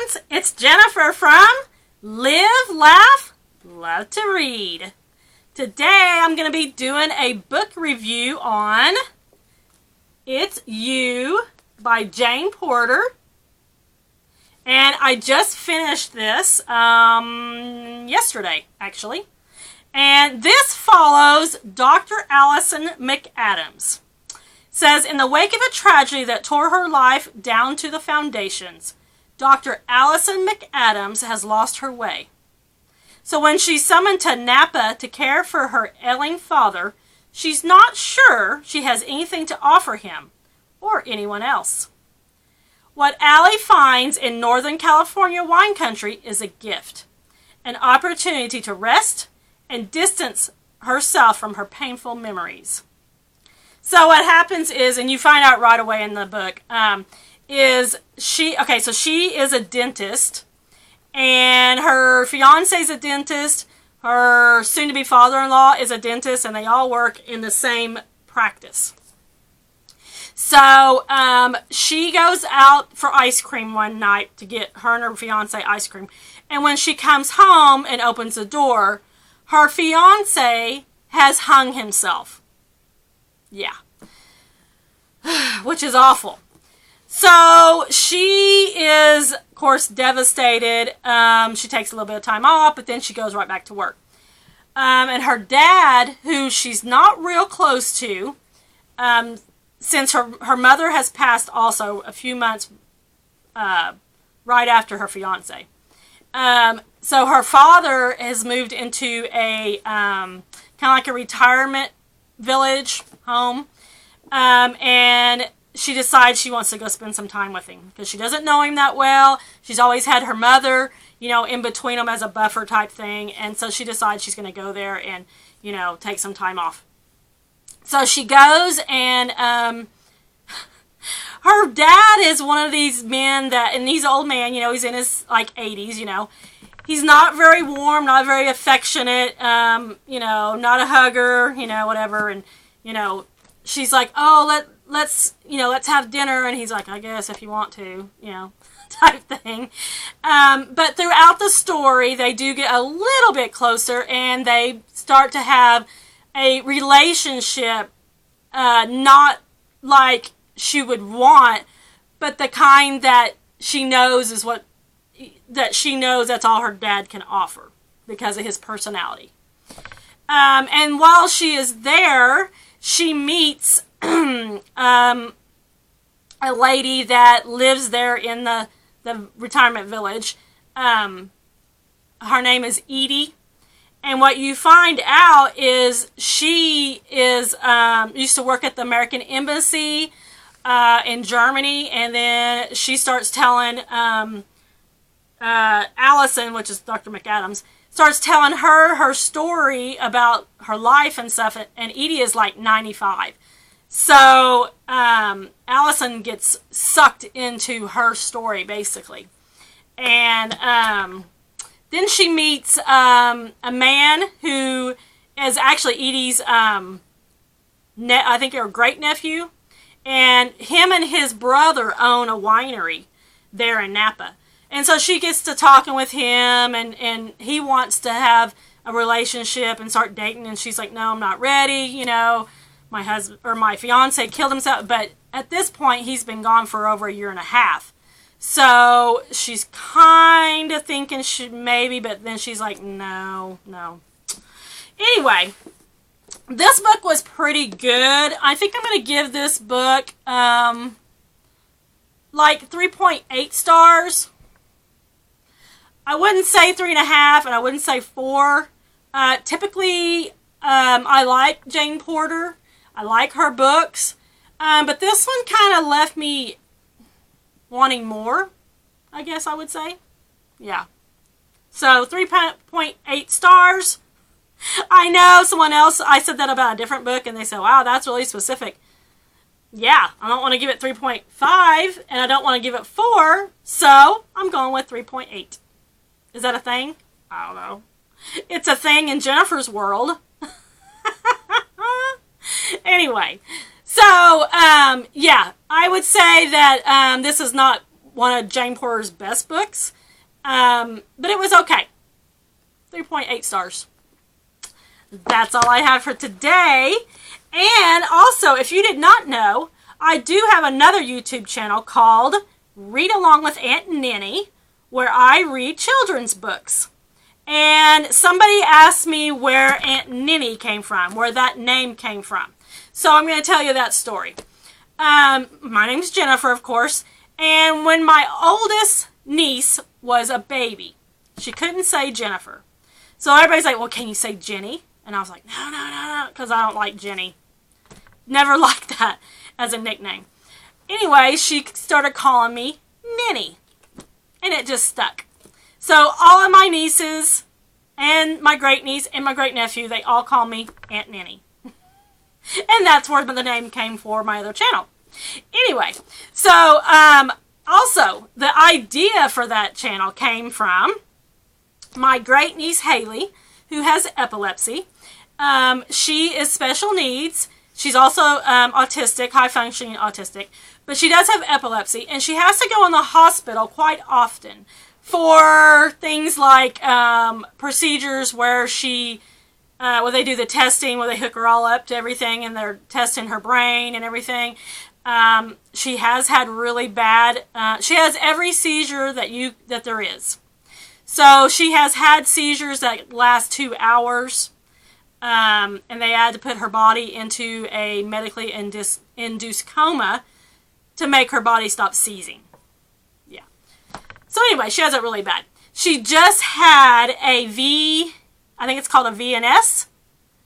friends, it's Jennifer from Live, Laugh, Love to Read. Today I'm going to be doing a book review on It's You by Jane Porter. And I just finished this yesterday, actually. And this follows Dr. Allison McAdams. Says, in the wake of a tragedy that tore her life down to the foundations, Dr. Allison McAdams has lost her way. So when she's summoned to Napa to care for her ailing father, she's not sure she has anything to offer him or anyone else. What Allie finds in Northern California wine country is a gift, an opportunity to rest and distance herself from her painful memories. So what happens is, and you find out right away in the book, is she is a dentist, and her fiance is a dentist, her soon-to-be father-in-law is a dentist, and they all work in the same practice. So she goes out for ice cream one night to get her and her fiance ice cream, and when she comes home and opens the door, her fiance has hung himself. Yeah. Which is awful. So she is, of course, devastated. She takes a little bit of time off, but then she goes right back to work. And her dad, who she's not real close to, since her mother has passed also a few months right after her fiance. So her father has moved into a kind of like a retirement village home, and she decides she wants to go spend some time with him because she doesn't know him that well. She's always had her mother, in between them as a buffer type thing, and so she decides she's going to go there and, take some time off. So she goes, and her dad is one of these men and he's an old man, he's in his 80s, He's not very warm, not very affectionate, not a hugger, whatever. And, she's like, oh, let's have dinner. And he's like, I guess if you want to, type thing. But throughout the story, they do get a little bit closer and they start to have a relationship, not like she would want, but the kind that she knows is that's all her dad can offer because of his personality. And while she is there, she meets a lady that lives there in the retirement village. Her name is Edie. And what you find out is she is used to work at the American Embassy in Germany, and then she starts telling Allison, which is Dr. McAdams, starts telling her story about her life and stuff, and Edie is like 95. So Allison gets sucked into her story, basically. And then she meets a man who is actually Edie's, I think her great-nephew, and him and his brother own a winery there in Napa. And so she gets to talking with him, and he wants to have a relationship and start dating, and she's like, no, I'm not ready, my husband or my fiance killed himself, but at this point he's been gone for over a year and a half. So she's kind of thinking she maybe, but then she's like, no. Anyway, this book was pretty good. I think I'm going to give this book 3.8 stars. I wouldn't say 3.5, and I wouldn't say 4. Typically, I like Jane Porter. I like her books. But this one kind of left me wanting more, I guess I would say. Yeah. So, 3.8 stars. I know someone else, I said that about a different book, and they said, wow, that's really specific. Yeah, I don't want to give it 3.5, and I don't want to give it 4, so I'm going with 3.8. Is that a thing? I don't know. It's a thing in Jennifer's world. Anyway, so, yeah, I would say that this is not one of Jane Porter's best books. But it was okay. 3.8 stars. That's all I have for today. And also, if you did not know, I do have another YouTube channel called Read Along with Aunt Ninny, where I read children's books. And somebody asked me where Aunt Ninny came from, where that name came from. So I'm going to tell you that story. My name's Jennifer, of course. And when my oldest niece was a baby, she couldn't say Jennifer. So everybody's like, well, can you say Jenny? And I was like, no, because I don't like Jenny. Never liked that as a nickname. Anyway, she started calling me Ninny. And it just stuck. So all of my nieces and my great niece and my great nephew, they all call me Aunt Ninny. And that's where the name came for my other channel. Anyway, so also the idea for that channel came from my great niece Haley, who has epilepsy. She is special needs. She's also autistic, high-functioning autistic. But she does have epilepsy, and she has to go in the hospital quite often for things like procedures where where they do the testing, where they hook her all up to everything, and they're testing her brain and everything. She has had really bad, she has every seizure that there is. So she has had seizures that last 2 hours. And they had to put her body into a medically induced coma to make her body stop seizing. Yeah. So anyway, she has it really bad. She just had I think it's called a VNS.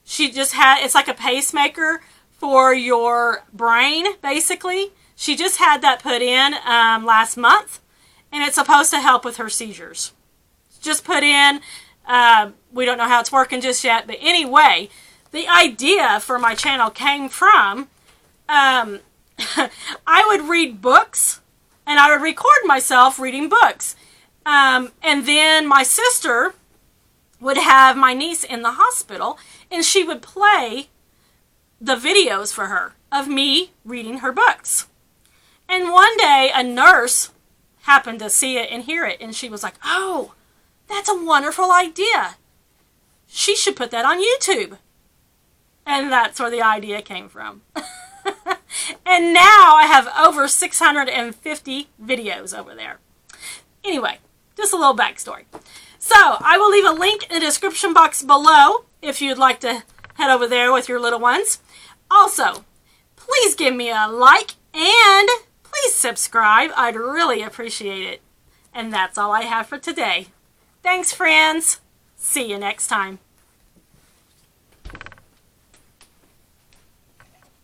It's like a pacemaker for your brain, basically. She just had that put in last month, and it's supposed to help with her seizures. Just put in. We don't know how it's working just yet, but anyway, the idea for my channel came from, I would read books, and I would record myself reading books. And then my sister would have my niece in the hospital, and she would play the videos for her of me reading her books. And one day, a nurse happened to see it and hear it, and she was like, oh, that's a wonderful idea. She should put that on YouTube. And that's where the idea came from. And now I have over 650 videos over there. Anyway, just a little backstory. So, I will leave a link in the description box below if you'd like to head over there with your little ones. Also, please give me a like and please subscribe. I'd really appreciate it. And that's all I have for today. Thanks, friends. See you next time.